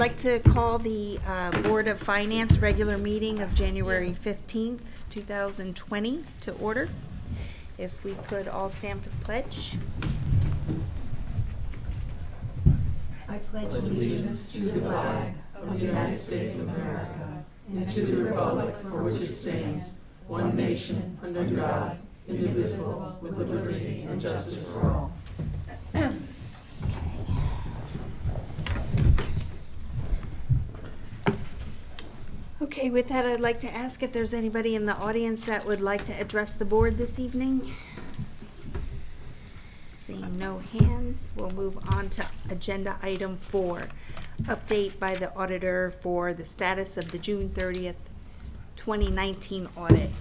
like to call the Board of Finance regular meeting of January 15th, 2020 to order. If we could all stand for the pledge. I pledge allegiance to the flag of the United States of America and to the republic for which it stands, one nation, under God, indivisible, with liberty and justice for all. Okay, with that, I'd like to ask if there's anybody in the audience that would like to address the board this evening. Seeing no hands, we'll move on to agenda item 4, update by the auditor for the status of the June 30th, 2019 audit.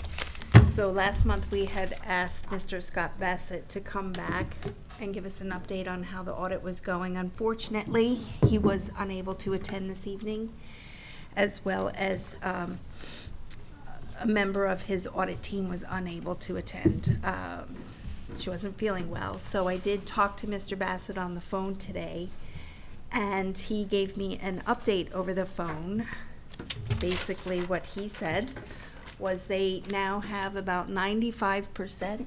So last month we had asked Mr. Scott Bassett to come back and give us an update on how the audit was going. Unfortunately, he was unable to attend this evening, as well as a member of his audit team was unable to attend. She wasn't feeling well, so I did talk to Mr. Bassett on the phone today, and he gave me an update over the phone. Basically what he said was they now have about 95%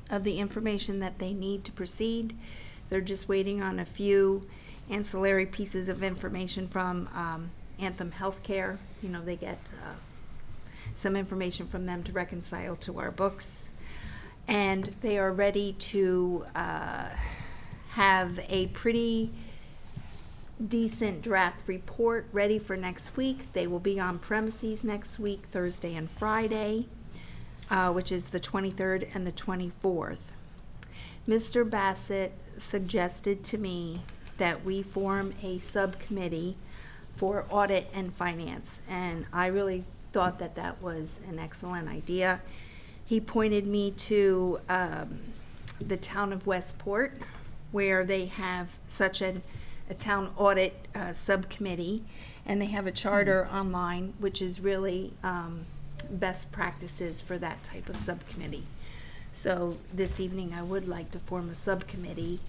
of the information that they need to proceed. They're just waiting on a few ancillary pieces of information from Anthem Healthcare. You know, they get some information from them to reconcile to our books. And they are ready to have a pretty decent draft report ready for next week. They will be on premises next week, Thursday and Friday, which is the 23rd and the 24th. Mr. Bassett suggested to me that we form a subcommittee for audit and finance, and I really thought that that was an excellent idea. He pointed me to the town of Westport, where they have such a town audit subcommittee, and they have a charter online, which is really best practices for that type of subcommittee. So this evening I would like to form a subcommittee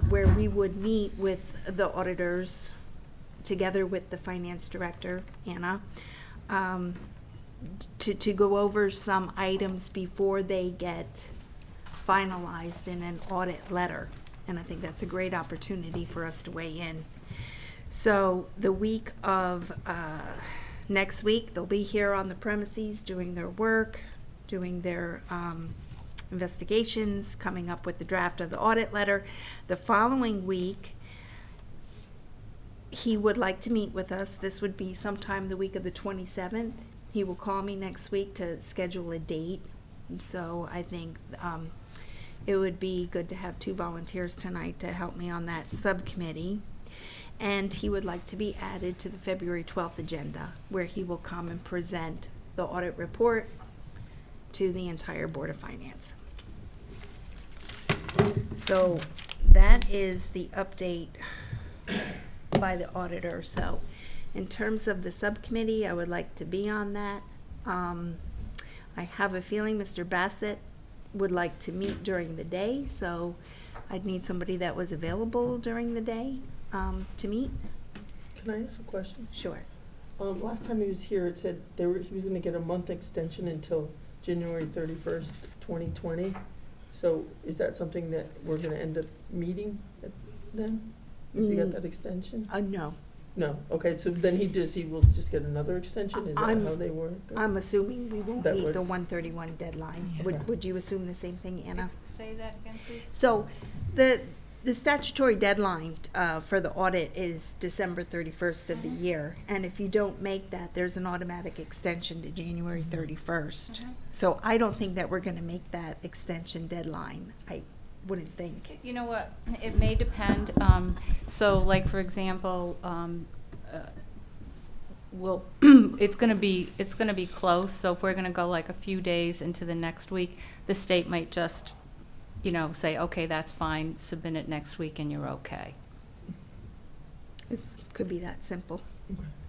where we would meet with the auditors together with the finance director, Anna, to go over some items before they get finalized in an audit letter. And I think that's a great opportunity for us to weigh in. So the week of next week, they'll be here on the premises doing their work, doing their investigations, coming up with the draft of the audit letter. The following week, he would like to meet with us. This would be sometime the week of the 27th. He will call me next week to schedule a date. And so I think it would be good to have 2 volunteers tonight to help me on that subcommittee. And he would like to be added to the February 12th agenda, where he will come and present the audit report to the entire Board of Finance. So that is the update by the auditor. So in terms of the subcommittee, I would like to be on that. I have a feeling Mr. Bassett would like to meet during the day, so I'd need somebody that was available during the day to meet. Can I ask a question? Sure. Last time he was here, it said he was going to get a month extension until January 31st, 2020. So is that something that we're going to end up meeting then? If you got that extension? No. No. Okay, so then he will just get another extension? Is that how they work? I'm assuming we won't That meet would- the 131 deadline. Yeah. Would you assume the same thing, Anna? Say that again, please. So the statutory deadline for the audit is December 31st of the year. And if you don't make that, there's an automatic extension to January 31st. So I don't think that we're going to make that extension deadline. I wouldn't think. You know what, it may depend. So like, for example, it's gonna be close. So if we're gonna go like a few days into the next week, the state might just, say, okay, that's fine, submit it next week and you're okay. It could be that simple.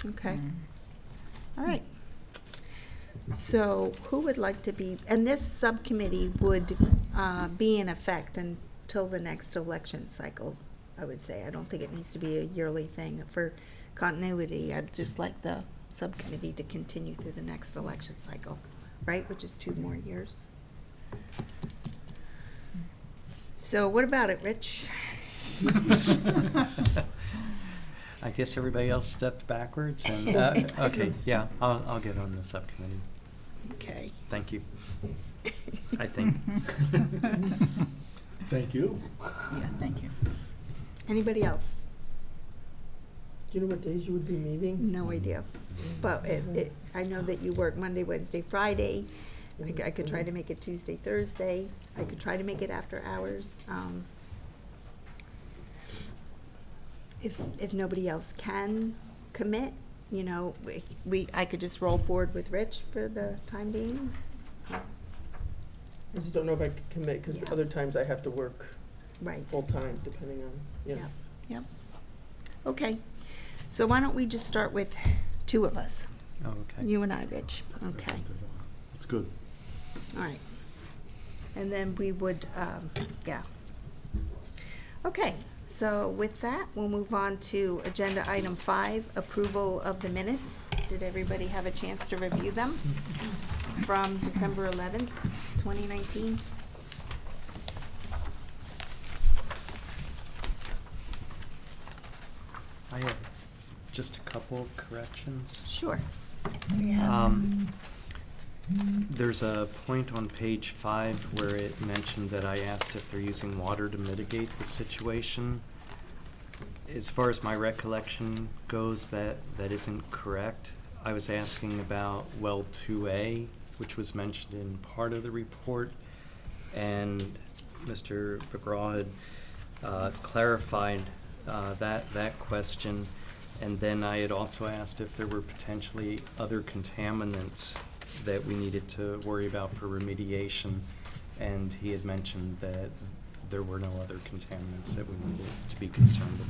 Okay. Mm-hmm. All right. So who would like to be, and this subcommittee would be in effect until the next election cycle, I would say. I don't think it needs to be a yearly thing for continuity, I'd just like the subcommittee to continue through the next election cycle, right, which is 2 more years. So what about it, Rich? I guess everybody else stepped backwards and, okay, yeah, I'll get on the subcommittee. Okay. Thank you. I think. Thank you. Yeah, thank you. Anybody else? Do you know what days you would be meeting? No idea. But I know that you work Monday, Wednesday, Friday. I could try to make it Tuesday, Thursday. I could try to make it after hours. If nobody else can commit, you know, I could just roll forward with Rich for the time being. I just don't know if I could commit, because Yeah. other times I have to work Right. full-time, depending on, Yep. Yep. Okay. So why don't we just start with 2 of us? Oh, okay. You and I, Rich. Okay. It's good. All right. And then we would, yeah. Okay, so with that, we'll move on to agenda item 5, approval of the minutes. Did everybody have a chance to review them from December 11th, 2019? I have just a couple of corrections. Sure. There's a point on page 5 where it mentioned that I asked if they're using water to mitigate the situation. As far as my recollection goes, that isn't correct. I was asking about well 2A, which was mentioned in part of the report, and Mr. McGraw had clarified that question. And then I had also asked if there were potentially other contaminants that we needed to worry about for remediation, and he had mentioned that there were no other contaminants that we needed to be concerned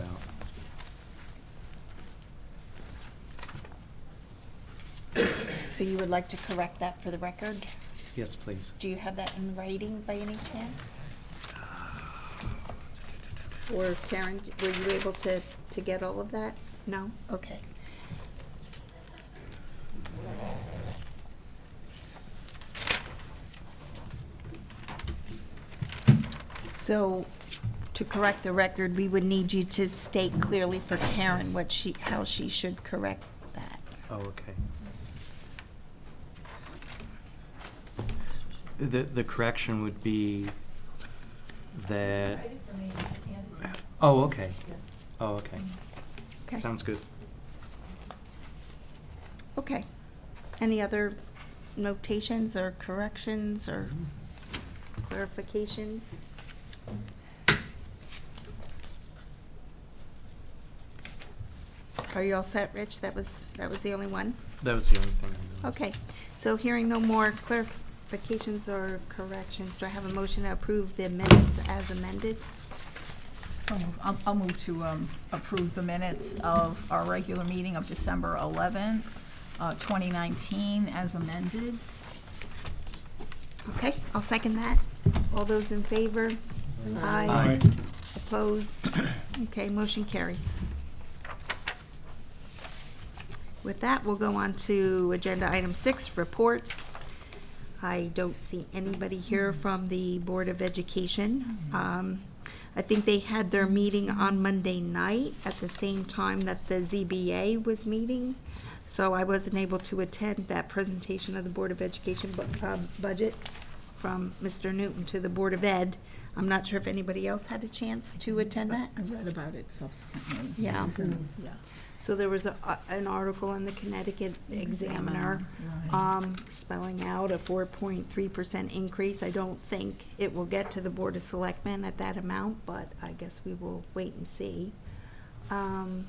about. So you would like to correct that for the record? Yes, please. Do you have that in writing by any chance? Or Karen, were you able to get all of that? No? Okay. So, to correct the record, we would need you to state clearly for Karen how she should correct that. Oh, okay. The correction would be that. Oh, okay. Oh, okay. Okay. Sounds good. Okay. Any other notations or corrections or clarifications? Are you all set, Rich? That was the only one? That was the only thing I noticed. Okay. So hearing no more clarifications or corrections, do I have a motion to approve the minutes as amended? So I'll move to approve the minutes of our regular meeting of December 11th, 2019 as amended. Okay, I'll second that. All those in favor? Aye. Opposed? Okay, motion carries. With that, we'll go on to agenda item 6, reports. I don't see anybody here from the Board of Education. I think they had their meeting on Monday night at the same time that the ZBA was meeting. So I wasn't able to attend that presentation of the Board of Education budget from Mr. Newton to the Board of Ed. I'm not sure if anybody else had a chance to attend that. I read about it subsequently. Yeah. Yeah. So there was an article in the Connecticut Examiner Right. spelling out a 4.3% increase. I don't think it will get to the Board of Selectmen at that amount, but I guess we will wait and see. A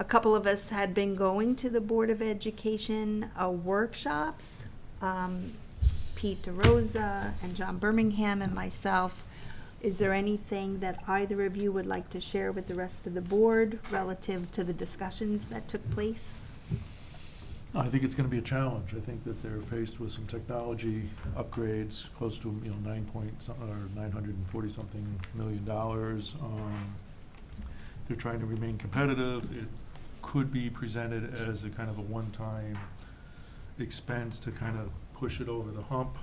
couple of us had been going to the Board of Education workshops. Pete DeRosa and John Birmingham and myself. Is there anything that either of you would like to share with the rest of the board relative to the discussions that took place? I think it's gonna be a challenge. I think that they're faced with some technology upgrades, close to, $940-something million. They're trying to remain competitive. It could be presented as a kind of a one-time expense to kind of push it over the hump.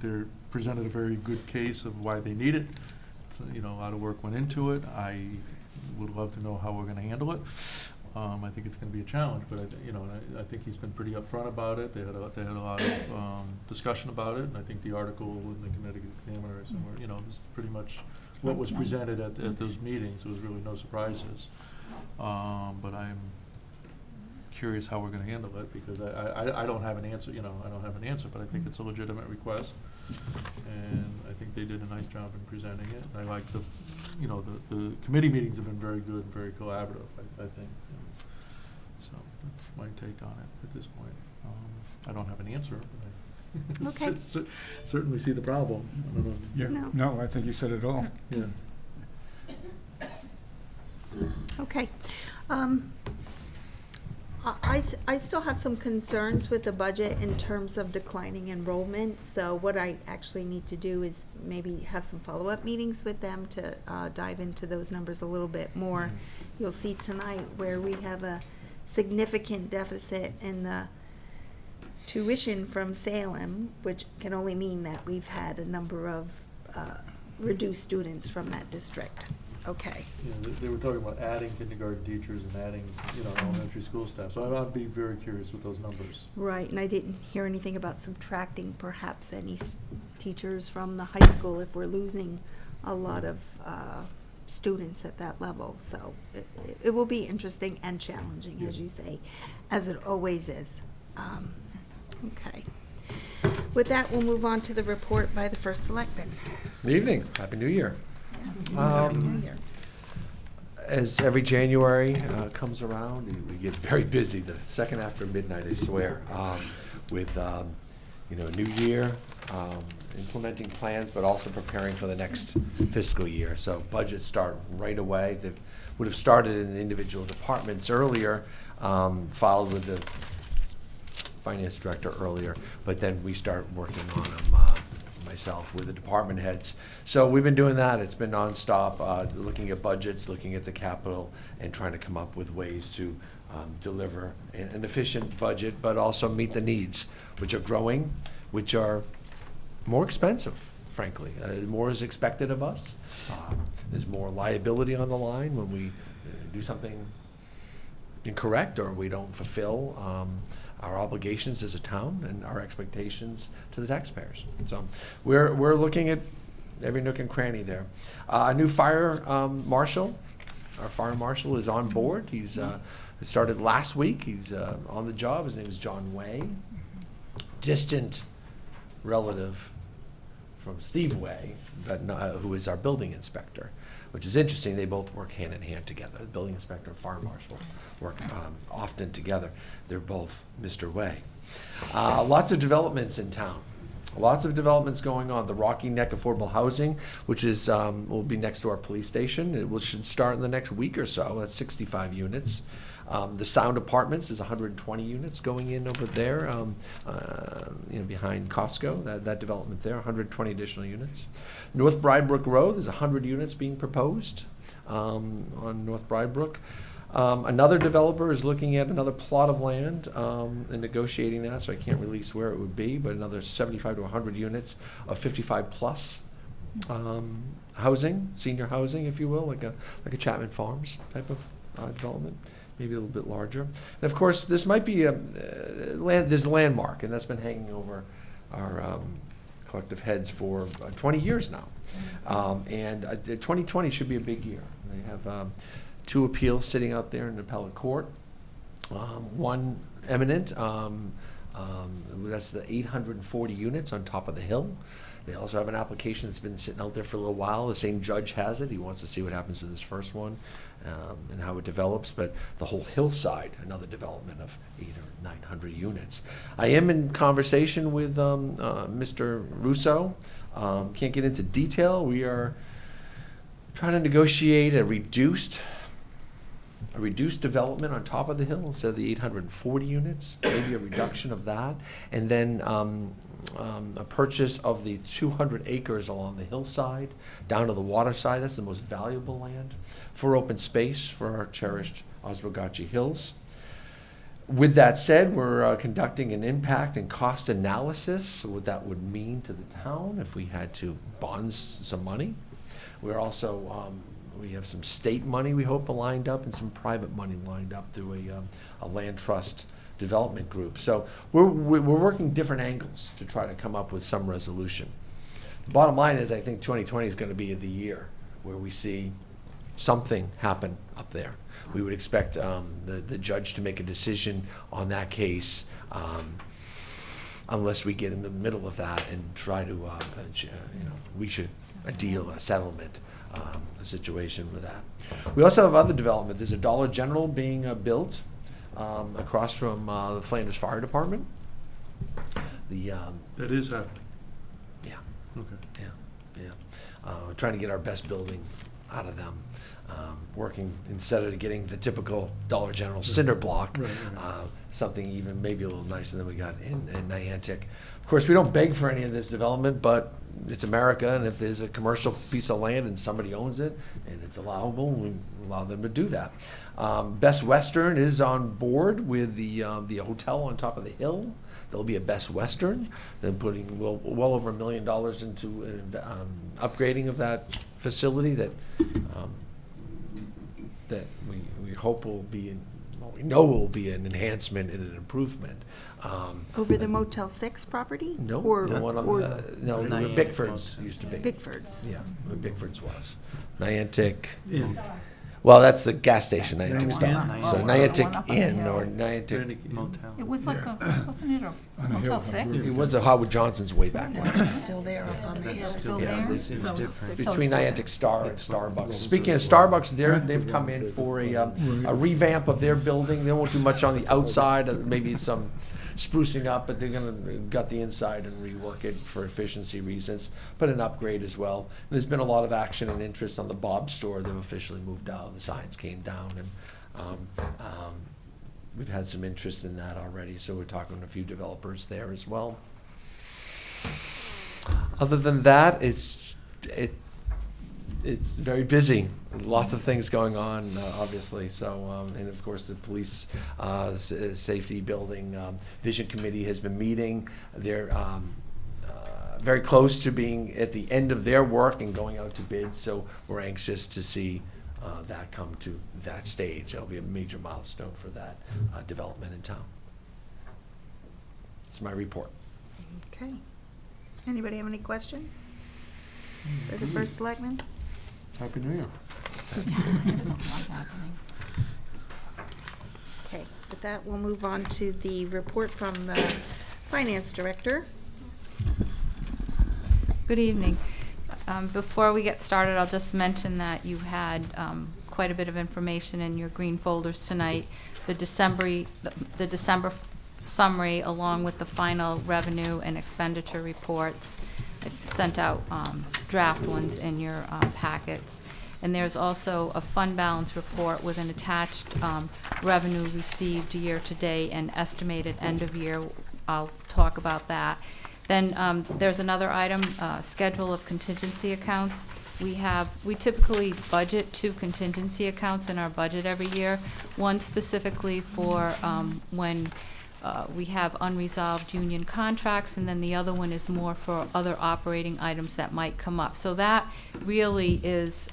They're presented a very good case of why they need it. It's, a lot of work went into it. I would love to know how we're gonna handle it. I think it's gonna be a challenge, but I think he's been pretty upfront about it. They had a lot of discussion about it, and I think the article in the Connecticut Examiner is somewhere, this is pretty much what was presented at those meetings. There was really no surprises. But I'm curious how we're gonna handle it, because I don't have an answer, I don't have an answer, but I think it's a legitimate request. And I think they did a nice job in presenting it. I like the committee meetings have been very good, and very collaborative, I think. So that's my take on it at this point. I don't have an answer, but I Okay. certainly see the problem. I don't know. Yeah, No. no, I think you said it all. Yeah. Okay. I still have some concerns with the budget in terms of declining enrollment. So what I actually need to do is maybe have some follow-up meetings with them to dive into those numbers a little bit more. You'll see tonight where we have a significant deficit in the tuition from Salem, which can only mean that we've had a number of reduced students from that district. Okay. Yeah, they were talking about adding kindergarten teachers and adding, elementary school staff. So I'd be very curious with those numbers. Right, and I didn't hear anything about subtracting perhaps any teachers from the high school if we're losing a lot of students at that level. So it will be interesting and challenging, as you say, as it always is. Okay. With that, we'll move on to the report by the first selectman. Good evening. Happy New Year. Happy New Year. As every January comes around, we get very busy, the second after midnight, I swear, with new year, implementing plans, but also preparing for the next fiscal year. So budgets start right away. They would have started in the individual departments earlier, followed with the finance director earlier, but then we start working on them, myself, with the department heads. So we've been doing that. It's been nonstop, looking at budgets, looking at the capital, and trying to come up with ways to deliver an efficient budget, but also meet the needs, which are growing, which are more expensive, frankly. More is expected of us. There's more liability on the line when we do something incorrect or we don't fulfill our obligations as a town and our expectations to the taxpayers. So we're looking at every nook and cranny there. A new fire marshal. Our fire marshal is on board. He's started last week. He's on the job. His name is John Way. Distant relative from Steve Way, but who is our building inspector, which is interesting. They both work hand in hand together. The building inspector and fire marshal work often together. They're both Mr. Way. Lots of developments in town. Lots of developments going on. The Rocky Neck Affordable Housing, which is will be next to our police station. Should start in the next week or so. That's 65 units. The Sound Apartments is 120 units going in over there, behind Costco. That development there, 120 additional units. North Brydebrook Road, there's 100 units being proposed on North Brydebrook. Another developer is looking at another plot of land and negotiating that, so I can't release where it would be, but another 75 to 100 units of 55 plus housing, senior housing, if you will, like a Chapman Farms type of development, maybe a little bit larger. And of course, this might be there's a landmark, and that's been hanging over our collective heads for 20 years now. And 2020 should be a big year. They have 2 appeals sitting out there in the appellate court. One eminent, that's the 840 units on top of the hill. They also have an application that's been sitting out there for a little while. The same judge has it. He wants to see what happens with this first one and how it develops. But the whole hillside, another development of 800 or 900 units. I am in conversation with Mr. Russo. Can't get into detail. We are trying to negotiate a reduced a reduced development on top of the hill instead of the 840 units, maybe a reduction of that. And then a purchase of the 200 acres along the hillside, down to the water side. That's the most valuable land for open space for our cherished Oswegatchie Hills. With that said, we're conducting an impact and cost analysis, so what that would mean to the town if we had to bond some money. We're also, we have some state money we hope lined up and some private money lined up through a land trust development group. So we're working different angles to try to come up with some resolution. The bottom line is I think 2020 is going to be the year where we see something happen up there. We would expect the judge to make a decision on that case unless we get in the middle of that and try to, reach a deal, a settlement, a situation with that. We also have other development. There's a Dollar General being built across from the Flanders Fire Department. That is happening. Yeah. Okay. We're trying to get our best building out of them. Working instead of getting the typical Dollar General cinder block, Right. something even maybe a little nicer than we got in Niantic. Of course, we don't beg for any of this development, but it's America, and if there's a commercial piece of land and somebody owns it and it's allowable, we allow them to do that. Best Western is on board with the hotel on top of the hill. There'll be a Best Western. Then putting well over $1 million into upgrading of that facility that we hope will be, we know will be an enhancement and an improvement. Over the Motel 6 property? No, Or, the one on or no, where Niantic Bickford's Motel. used to be. Bickford's? Yeah, where Bickford's was. Niantic. In. Well, that's the gas station, Niantic Niantic Star. Inn? So Oh, Niantic the one up on the Inn hill. or Niantic. Niantic Motel. It was like a, wasn't it a Motel 6? It was a Howard Johnson's way back No, when. it's still there up on the hill. It's still Yeah, there? it's So different. Between so- Niantic Star and Starbucks. Speaking of Starbucks, they've come in for a revamp of their building. They won't do much on the outside, maybe some sprucing up, but they're gonna gut the inside and rework it for efficiency reasons, but an upgrade as well. There's been a lot of action and interest on the Bob store. They've officially moved out. The signs came down, and we've had some interest in that already, so we're talking to a few developers there as well. Other than that, it's very busy. Lots of things going on, obviously. So, and of course, the police safety building vision committee has been meeting. They're very close to being at the end of their work and going out to bid. So we're anxious to see that come to that stage. That'll be a major milestone for that development in town. That's my report. Okay. Anybody have any questions for the first selectman? Happy New Year. Not happening. Okay, with that, we'll move on to the report from the finance director. Good evening. Before we get started, I'll just mention that you had quite a bit of information in your green folders tonight. The December summary, along with the final revenue and expenditure reports. I sent out draft ones in your packets. And there's also a fund balance report with an attached revenue received year-to-date and estimated end of year. I'll talk about that. Then there's another item, schedule of contingency accounts. We typically budget 2 contingency accounts in our budget every year. One specifically for when we have unresolved union contracts, and then the other one is more for other operating items that might come up. So that really is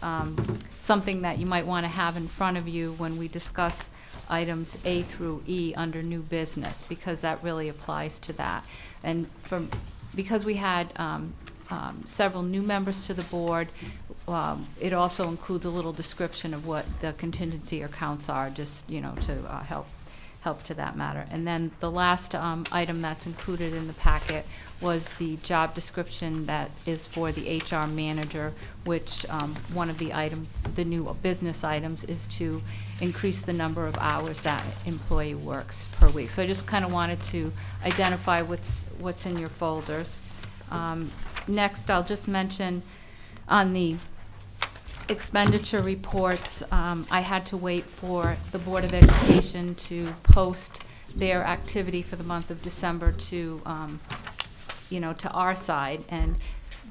something that you might want to have in front of you when we discuss items A through E under new business, because that really applies to that. And because we had several new members to the board, it also includes a little description of what the contingency accounts are, just, to help to that matter. And then the last item that's included in the packet was the job description that is for the HR manager, which one of the items, the new business items, is to increase the number of hours that employee works per week. So I just kind of wanted to identify what's in your folders. Next, I'll just mention on the expenditure reports, I had to wait for the Board of Education to post their activity for the month of December to, to our side, and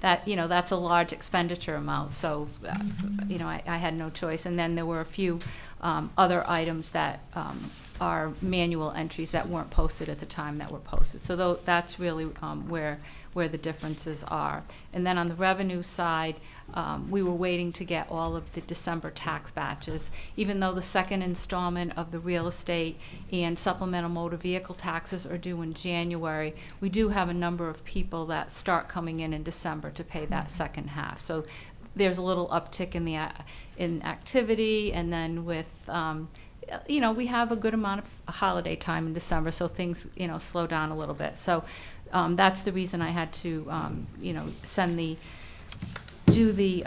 that, that's a large expenditure amount, so, I had no choice. And then there were a few other items that are manual entries that weren't posted at the time that were posted. So that's really where the differences are. And then on the revenue side, we were waiting to get all of the December tax batches. Even though the second installment of the real estate and supplemental motor vehicle taxes are due in January, we do have a number of people that start coming in December to pay that second half. So there's a little uptick in the in activity, and then with we have a good amount of holiday time in December, so things slow down a little bit. So that's the reason I had to do the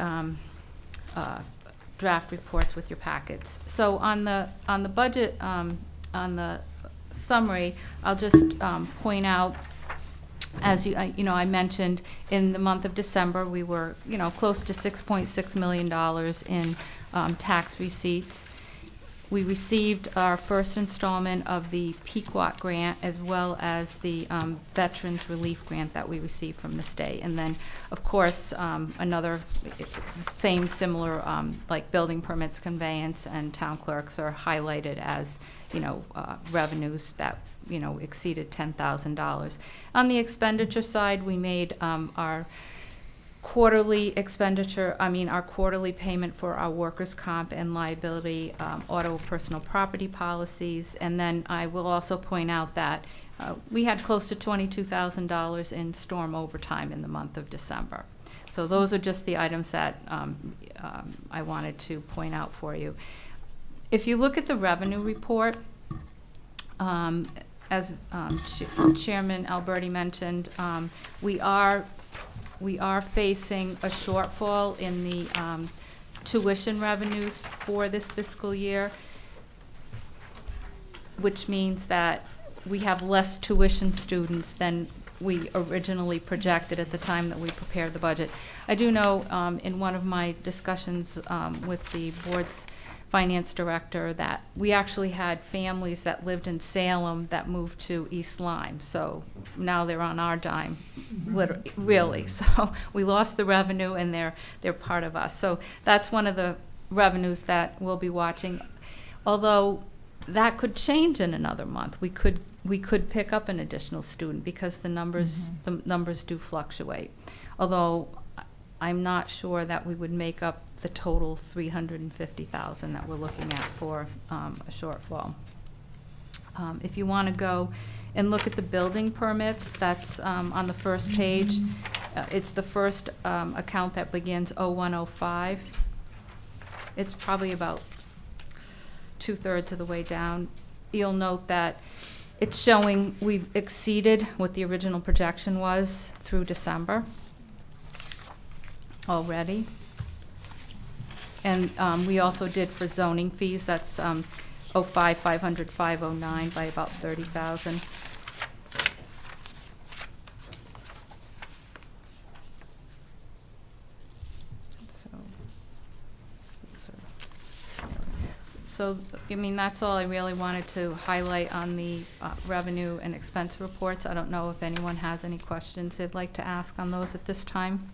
draft reports with your packets. So on the budget, on the summary, I'll just point out, as I mentioned, in the month of December, we were close to $6.6 million in tax receipts. We received our first installment of the Pequot grant, as well as the Veterans Relief Grant that we received from the state. And then, of course, another similar, like building permits, conveyance, and town clerks are highlighted as, revenues that, exceeded $10,000. On the expenditure side, we made our quarterly expenditure, our quarterly payment for our workers' comp and liability, auto personal property policies. And then I will also point out that we had close to $22,000 in storm overtime in the month of December. So those are just the items that I wanted to point out for you. If you look at the revenue report, as Chairman Alberti mentioned, we are facing a shortfall in the tuition revenues for this fiscal year, which means that we have less tuition students than we originally projected at the time that we prepared the budget. I do know in one of my discussions with the board's finance director that we actually had families that lived in Salem that moved to East Lyme. So now they're on our dime, literally, really. So we lost the revenue, and they're part of us. So that's one of the revenues that we'll be watching. Although that could change in another month. We could pick up an additional student because the numbers do fluctuate. Although I'm not sure that we would make up the total $350,000 that we're looking at for a shortfall. If you want to go and look at the building permits, that's on the first page. It's the first account that begins 0105. It's probably about 2/3 of the way down. You'll note that it's showing we've exceeded what the original projection was through December already. And we also did for zoning fees, that's 05, 500, 509 by about 30,000. So, that's all I really wanted to highlight on the revenue and expense reports. I don't know if anyone has any questions they'd like to ask on those at this time.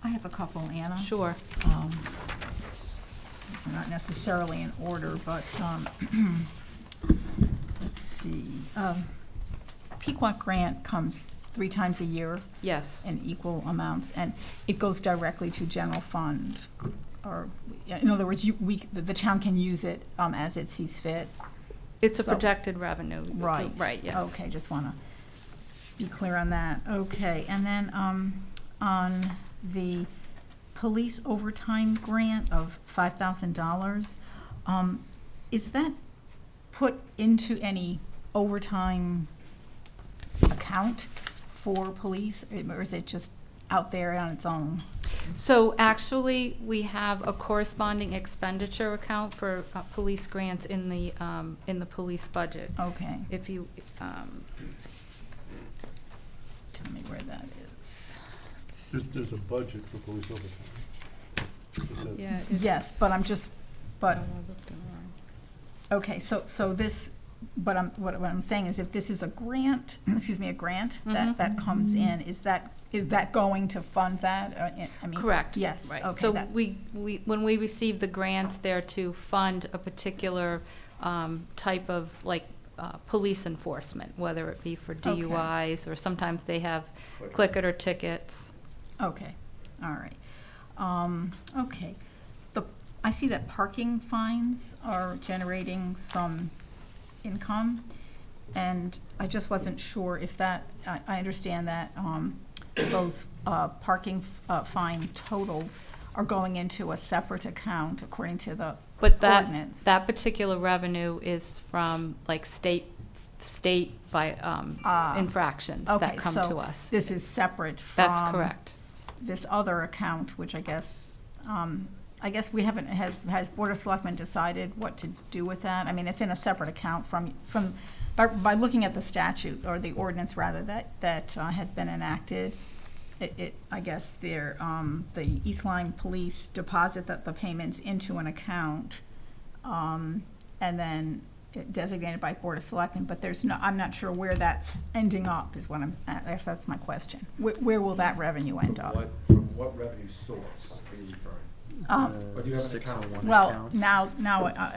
I have a couple, Anna. Sure. It's not necessarily in order, but let's see. Pequot grant comes 3 times a year. Yes. In equal amounts, and it goes directly to general fund. Or, in other words, the town can use it as it sees fit. It's a projected revenue. Right. Right, yes. Okay, just want to be clear on that. Okay, and then on the police overtime grant of $5,000, is that put into any overtime account for police, or is it just out there on its own? So actually, we have a corresponding expenditure account for police grants in the police budget. Okay. If you Tell me where that is. There's a budget for police overtime. Yeah. Yes, but I'm just, but, okay, so this, but what I'm saying is if this is a grant, excuse me, a grant that comes in, is that going to fund that? I mean, Correct. Yes, Right. okay. So that- when we receive the grants, they're to fund a particular type of, like, police enforcement, whether it be for DUIs, or sometimes they have clicker or tickets. Okay, all right. Okay. I see that parking fines are generating some income, and I just wasn't sure if that, I understand that those parking fine totals are going into a separate account according to the But ordinance. that particular revenue is from, like, state infractions Okay, that come so to us. this is separate from. That's correct. This other account, which I guess we haven't, has Board of Selectmen decided what to do with that? I mean, it's in a separate account by looking at the statute, or the ordinance rather, that has been enacted. I guess the East Lyme Police deposit the payments into an account, and then designated by Board of Selectmen, but I'm not sure where that's ending up, I guess that's my question. Where will that revenue end up? From what revenue source are you referring? Or do you have an account? 601 Well, account? now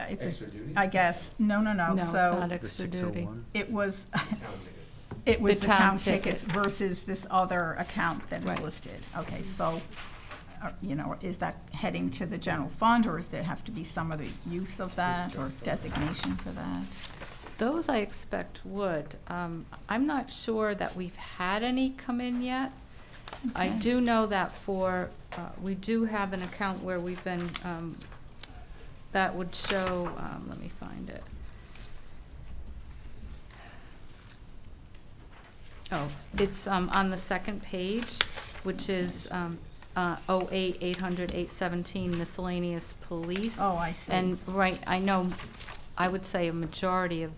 it's Extra duty? I guess, no, No, it's so not The extra duty. 601? it was, Town tickets. it was The the town town tickets tickets. versus this other account that is Right. listed. Okay, so, is that heading to the general fund, or does there have to be some other use of that, or designation for that? Those I expect would. I'm not sure that we've had any come in yet. I Okay. do know that we do have an account where we've been, that would show, let me find it. Oh, it's on the second page, which is 08-800-817 miscellaneous police. Oh, I see. And, I know, I would say a majority of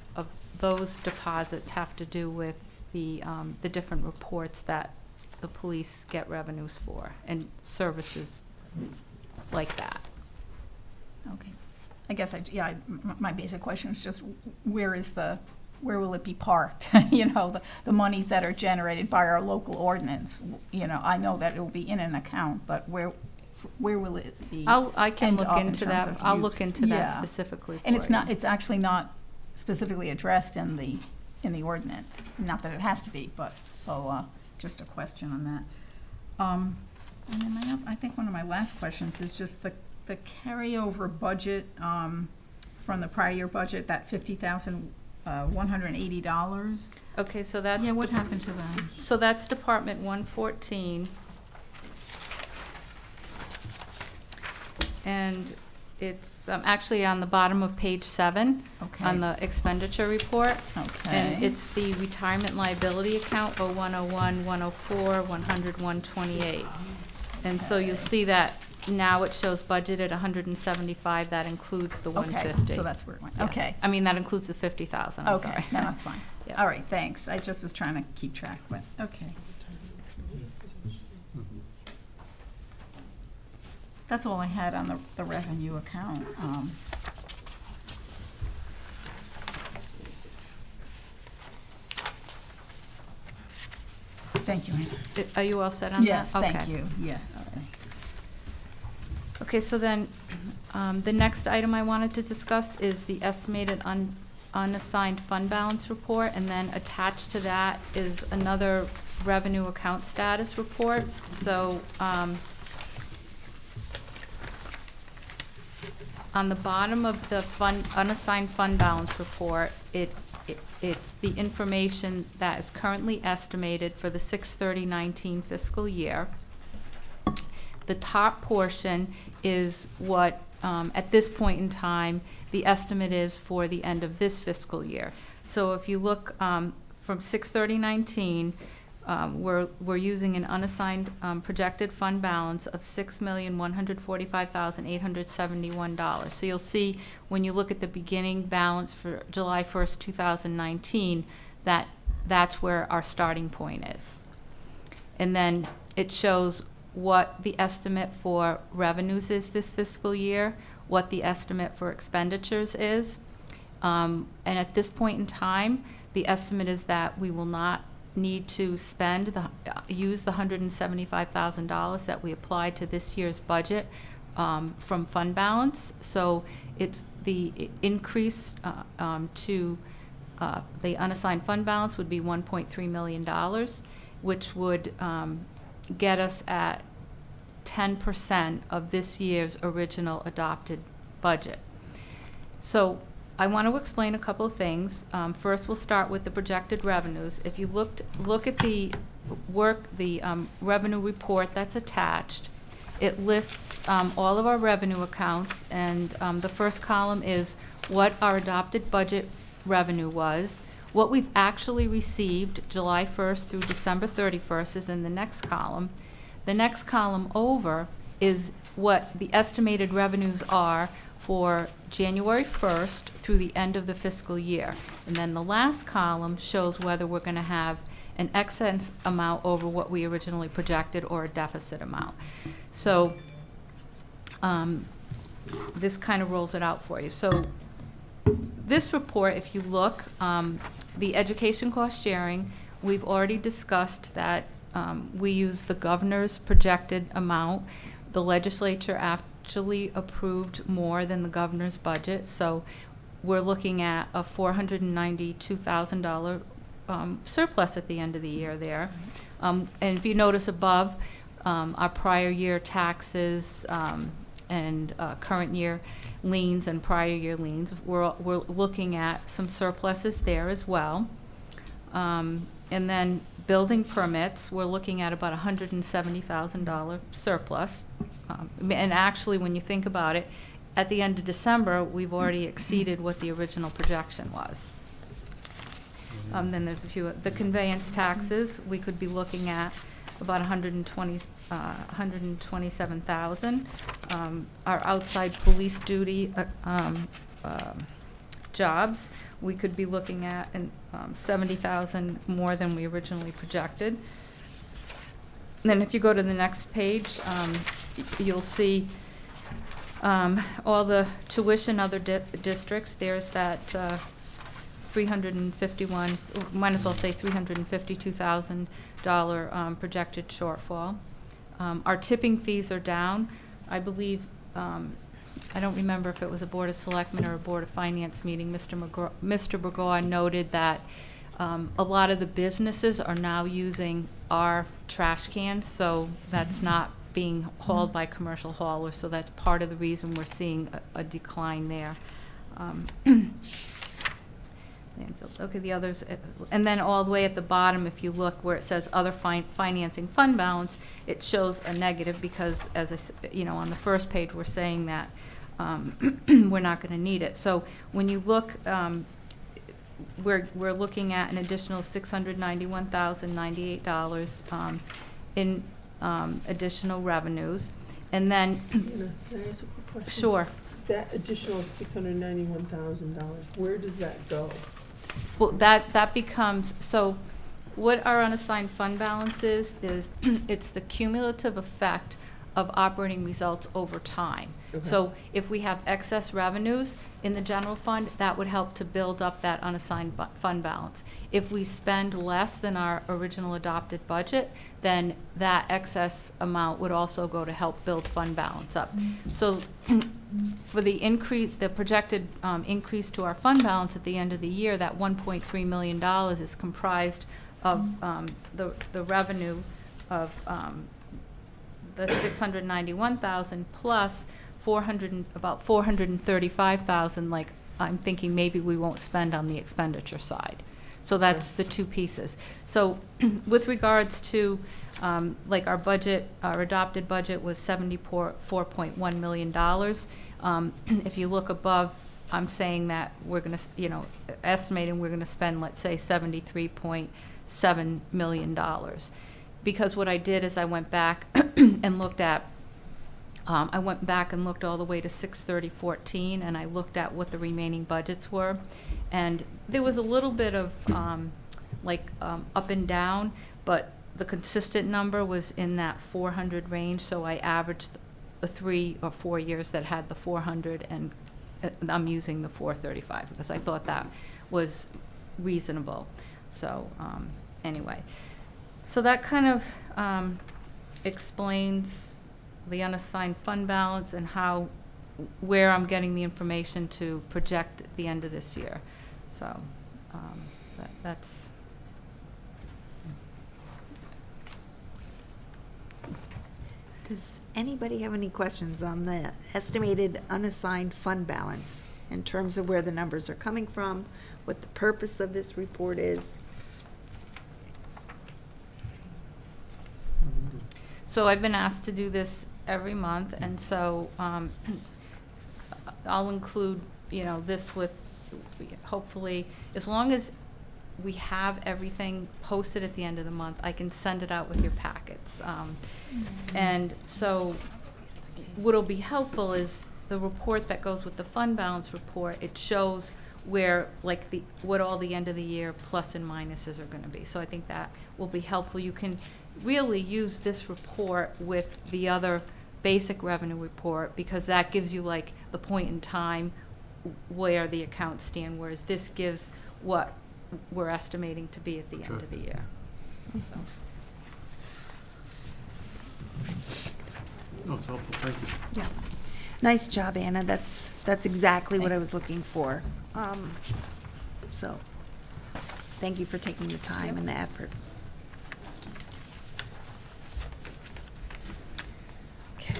those deposits have to do with the different reports that the police get revenues for, and services like that. Okay. I guess my basic question is just, where will it be parked? The monies that are generated by our local ordinance, I know that it will be in an account, but where will it be? I can end look up in into terms that. of I'll look use? into that Yeah. specifically for And it's you. not, it's actually not specifically addressed in the ordinance, not that it has to be, but, so, just a question on that. And then I think one of my last questions is just the carryover budget, from the prior year budget, that $50,180. Okay, so that's. Yeah, what happened to that? So that's Department 114. And it's actually on the bottom of page 7 Okay. on the expenditure report. Okay. And it's the retirement liability account, 0101, 104, 100, 128. And so you'll see that now it shows budgeted 175, that includes the 150. Okay, so that's where it went, Yes. okay. I mean, that includes the 50,000, I'm Okay, sorry. no, that's fine. Yeah. All right, thanks. I just was trying to keep track, but, okay. That's all I had on the revenue account. Thank you, Anna. Are you all set on that? Yes, thank Okay. you, yes, thanks. Okay, so then, the next item I wanted to discuss is the estimated unassigned fund balance report, and then attached to that is another revenue account status report. So, on the bottom of the unassigned fund balance report, it's the information that is currently estimated for the 6/30/19 fiscal year. The top portion is what, at this point in time, the estimate is for the end of this fiscal year. So if you look from 6/30/19, we're using an unassigned projected fund balance of $6,145,871. So you'll see when you look at the beginning balance for July 1st, 2019, that's where our starting point is. And then it shows what the estimate for revenues is this fiscal year, what the estimate for expenditures is. And at this point in time, the estimate is that we will not need to use the $175,000 that we applied to this year's budget from fund balance. So it's the increase to the unassigned fund balance would be $1.3 million, which would get us at 10% of this year's original adopted budget. So I want to explain a couple of things. First, we'll start with the projected revenues. If you look at the revenue report that's attached, it lists all of our revenue accounts, and the first column is what our adopted budget revenue was. What we've actually received July 1st through December 31st is in the next column. The next column over is what the estimated revenues are for January 1st through the end of the fiscal year. And then the last column shows whether we're going to have an excess amount over what we originally projected or a deficit amount. So this kind of rolls it out for you. So this report, if you look, the education cost sharing, we've already discussed that we use the governor's projected amount. The legislature actually approved more than the governor's budget, so we're looking at a $492,000 surplus at the end of the year there. And if you notice above, our prior year taxes and current year liens and prior year liens, we're looking at some surpluses there as well. And then building permits, we're looking at about $170,000 surplus. And actually, when you think about it, at the end of December, we've already exceeded what the original projection was. Then there's a few, the conveyance taxes, we could be looking at about $127,000. Our outside police duty jobs, we could be looking at $70,000 more than we originally projected. And then if you go to the next page, you'll see all the tuition other districts. There's that 351, might as well say $352,000 projected shortfall. Our tipping fees are down. I believe, I don't remember if it was a Board of Selectmen or a Board of Finance meeting. Mr. Burgoa noted that a lot of the businesses are now using our trash cans, so that's not being hauled by commercial haulers, so that's part of the reason we're seeing a decline there. Okay, the others, and then all the way at the bottom, if you look where it says other financing fund balance, it shows a negative because, as I on the first page, we're saying that we're not going to need it. So when you look, we're looking at an additional $691,098 in additional revenues, and then. Can I ask a quick question? Sure. That additional $691,000, where does that go? Well, that becomes, so what our unassigned fund balance is it's the cumulative effect of operating results over time. Okay. So if we have excess revenues in the general fund, that would help to build up that unassigned fund balance. If we spend less than our original adopted budget, then that excess amount would also go to help build fund balance up. So for the increase, the projected increase to our fund balance at the end of the year, that $1.3 million is comprised of the revenue of the $691,000 plus about $435,000. Like, I'm thinking maybe we won't spend on the expenditure side. So that's the two pieces. So with regards to like our budget, our adopted budget was $74.1 million. If you look above, I'm saying that we're going to, estimating we're going to spend, let's say, $73.7 million. Because what I did is I went back and looked at, I went back and looked all the way to 6/30/14, and I looked at what the remaining budgets were. And there was a little bit of up and down, but the consistent number was in that 400 range, so I averaged the 3 or 4 years that had the 400, and I'm using the 435 because I thought that was reasonable. So anyway, so that kind of explains the unassigned fund balance and where I'm getting the information to project at the end of this year. So that's. Does anybody have any questions on the estimated unassigned fund balance in terms of where the numbers are coming from, what the purpose of this report is? So I've been asked to do this every month, and so I'll include, this with, hopefully, as long as we have everything posted at the end of the month, I can send it out with your packets. And so what'll be helpful is the report that goes with the fund balance report. It shows where, what all the end of the year plus and minuses are gonna be. So I think that will be helpful. You can really use this report with the other basic revenue report, because that gives you the point in time where the accounts stand, whereas this gives what we're estimating to be at the end of the year. So. No, it's helpful, thank you. Yeah. Nice job, Anna. That's exactly what I was looking for. So, thank you for taking the time and the effort. Okay.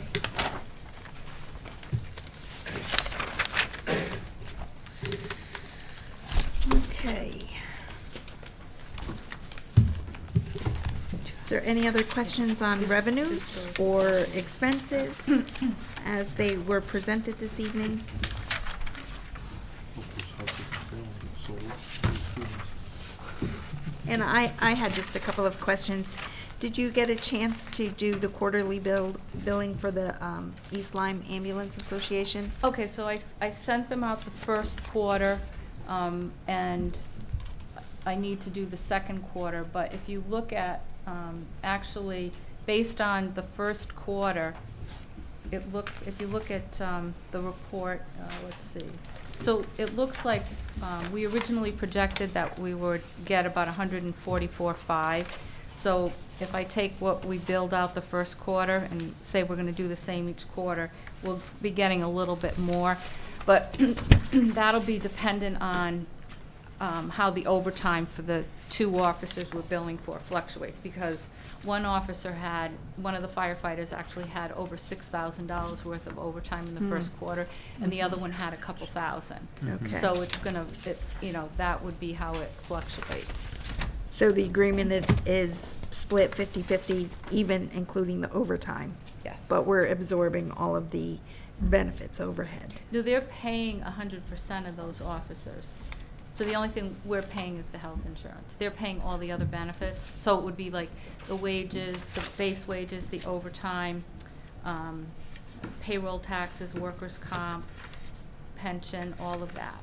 Okay. Is there any other questions on revenues or expenses as they were presented this evening? And I had just a couple of questions. Did you get a chance to do the quarterly billing for the East Lyme Ambulance Association? Okay, so I sent them out the first quarter, and I need to do the second quarter, but if you look at, actually, based on the first quarter, it looks, if you look at the report, let's see. So it looks like we originally projected that we would get about 144.5. So if I take what we billed out the first quarter and say we're going to do the same each quarter, we'll be getting a little bit more. But that'll be dependent on how the overtime for the 2 officers we're billing for fluctuates, because one of the firefighters actually had over $6,000 worth of overtime in the first quarter, and the other one had a couple thousand. Okay. So it's gonna, that would be how it fluctuates. So the agreement is split 50-50, even including the overtime? Yes. But we're absorbing all of the benefits overhead? No, they're paying 100% of those officers. So the only thing we're paying is the health insurance. They're paying all the other benefits. So it would be like the wages, the base wages, the overtime, payroll taxes, workers' comp, pension, all of that.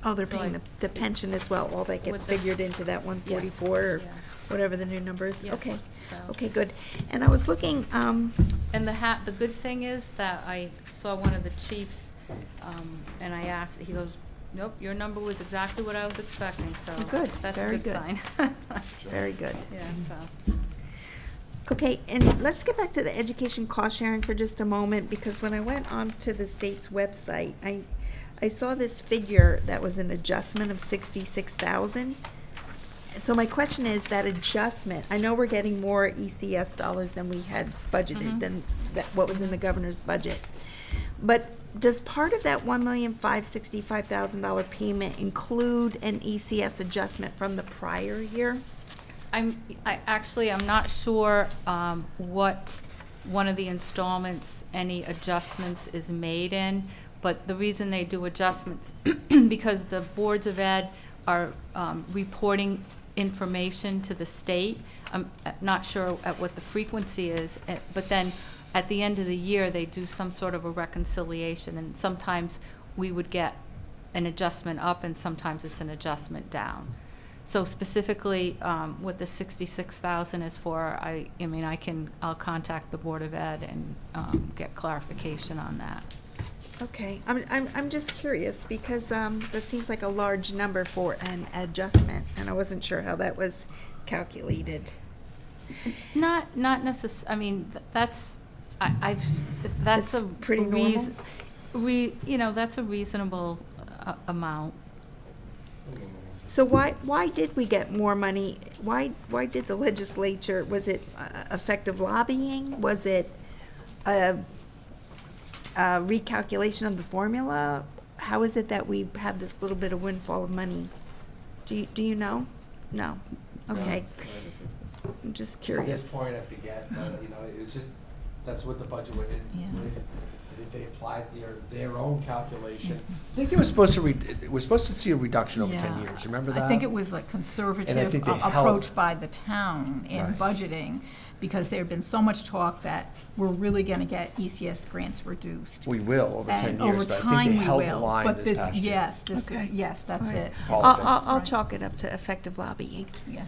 Oh, they're So paying the pension as well, all that gets With the- figured into that 144 or Yeah. whatever the new number is? Yes. Okay, So- okay, good. And I was looking, And the good thing is that I saw one of the chiefs, and I asked, he goes, nope, your number was exactly what I was expecting, so. Oh, good. That's Very a good good. sign. very good. Yeah, so. Okay, and let's get back to the education cost sharing for just a moment, because when I went onto the state's website, I saw this figure that was an adjustment of 66,000. So my question is, that adjustment, I know we're getting more ECS dollars than we had budgeted, than what was in the governor's budget. But does part of that $1,565,000 payment include an ECS adjustment from the prior year? I'm not sure what one of the installments, any adjustments is made in, but the reason they do adjustments, because the boards of ed are reporting information to the state. I'm not sure at what the frequency is, but then at the end of the year, they do some sort of a reconciliation, and sometimes we would get an adjustment up and sometimes it's an adjustment down. So specifically, what the 66,000 is for, I'll contact the Board of Ed and get clarification on that. Okay, I'm just curious, because that seems like a large number for an adjustment, and I wasn't sure how that was calculated. Not necessarily, that's, that's It's a pretty normal? That's a reasonable amount. So why did we get more money? Why did the legislature, was it effective lobbying? Was it a recalculation of the formula? How is it that we have this little bit of windfall of money? Do you know? No. Okay. I'm just At curious. this point, I forget, but, it was just, that's what the budget went in Yeah. with. I think they applied their own calculation. I think it was supposed to, we're supposed to see a reduction over 10 Yeah. years, remember that? I think it was like conservative think they approach helped. by the town in Right. budgeting, because there had been so much talk that we're really gonna get ECS grants reduced. We will over 10 And years, over but I time think we they held the will, line but this past year. Okay. Yes, that's All right. it. Politics. I'll Right. chalk it up to effective lobbying. Yeah.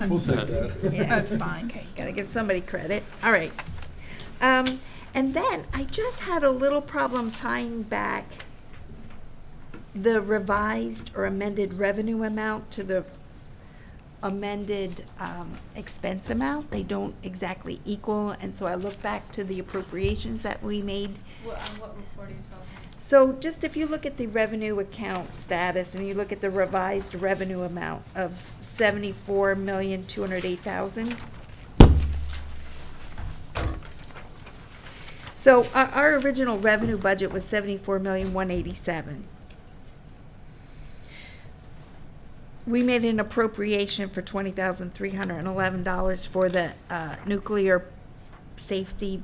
We'll take that. Yeah. That's fine. Okay, gotta give somebody credit. All right. And then I just had a little problem tying back the revised or amended revenue amount to the amended expense amount. They don't exactly equal, and so I look back to the appropriations that we made. What report are you talking? So just if you look at the revenue account status and you look at the revised revenue amount of $74,208,000. So our original revenue budget was $74,187,000. We made an appropriation for $20,311 for the nuclear safety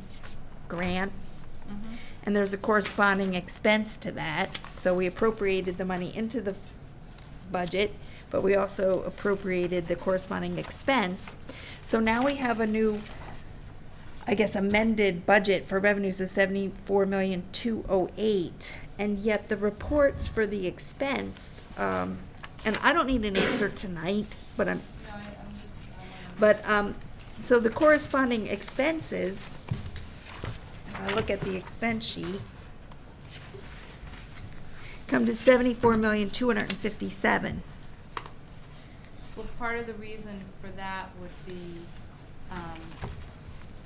grant. Mm-hmm. And there's a corresponding expense to that. So we appropriated the money into the budget, but we also appropriated the corresponding expense. So now we have a new, I guess, amended budget for revenues of $74,208,000. And yet the reports for the expense, and I don't need an answer tonight, but so the corresponding expenses, I look at the expense sheet, come to $74,257,000. Well, part of the reason for that would be,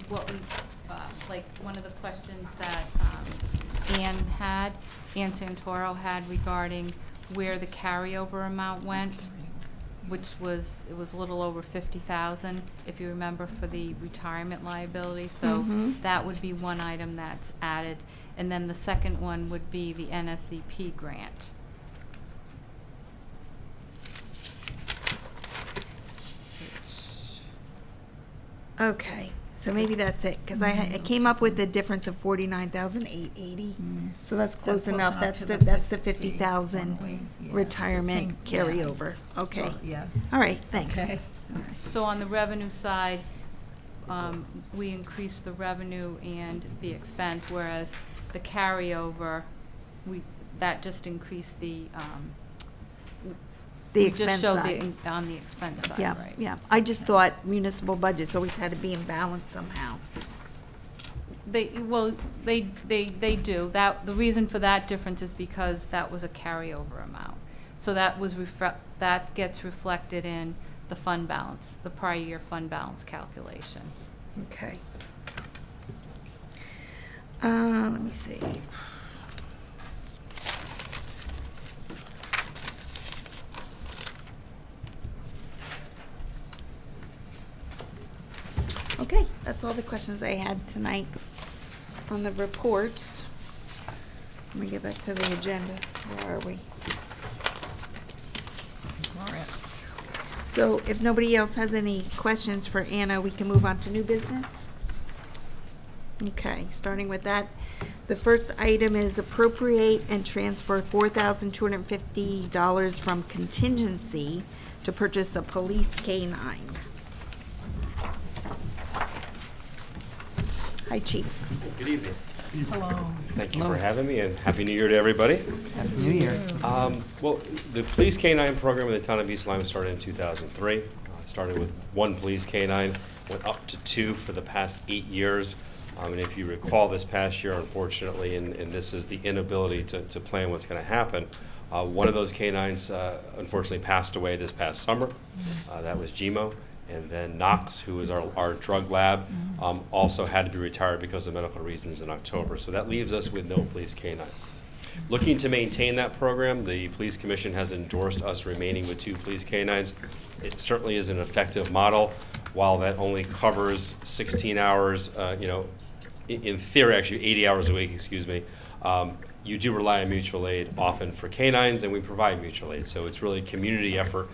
what we, like, one of the questions that, Ann Santoro had regarding where the carryover amount went, which was, it was a little over 50,000, if you remember, for the retirement liability. So Mhm. that would be one item that's added. And then the second one would be the NSEP grant. Okay, so maybe that's it, because I came up with a difference of $49,880. So that's close enough. That's to the 50,000 yeah. retirement Same, yeah. carryover. Okay. So, yeah. All right, thanks. Okay. So on the revenue side, we increased the revenue and the expense, whereas the carryover, that just increased the, The we just expense showed side. On the expense side, Yeah, right? yeah. I just thought municipal budgets always had to be in balance somehow. They do. That, the reason for that difference is because that was a carryover amount. So that was that gets reflected in the fund balance, the prior year fund balance calculation. Okay. Let me see. Okay, that's all the questions I had tonight on the reports. Let me get back to the agenda. Where are we? All right. So if nobody else has any questions for Anna, we can move on to new business? Okay, starting with that. The first item is appropriate and transfer $4,250 from contingency to purchase a police K-9. Hi, Chief. Good evening. Hello. Thank you for having me, and Happy New Year to everybody. Happy New Year. Well, the police canine program in the town of East Lyme started in 2003. Started with 1 police canine, went up to 2 for the past 8 years. And if you recall, this past year, unfortunately, and this is the inability to plan what's going to happen, one of those canines unfortunately passed away this past summer. That was Gmo. And then Knox, who is our drug lab, also had to be retired because of medical reasons in October. So that leaves us with no police canines. Looking to maintain that program, the Police Commission has endorsed us remaining with 2 police canines. It certainly is an effective model. While that only covers 16 hours, in theory, actually 80 hours a week, excuse me, you do rely on mutual aid often for canines, and we provide mutual aid. So it's really a community effort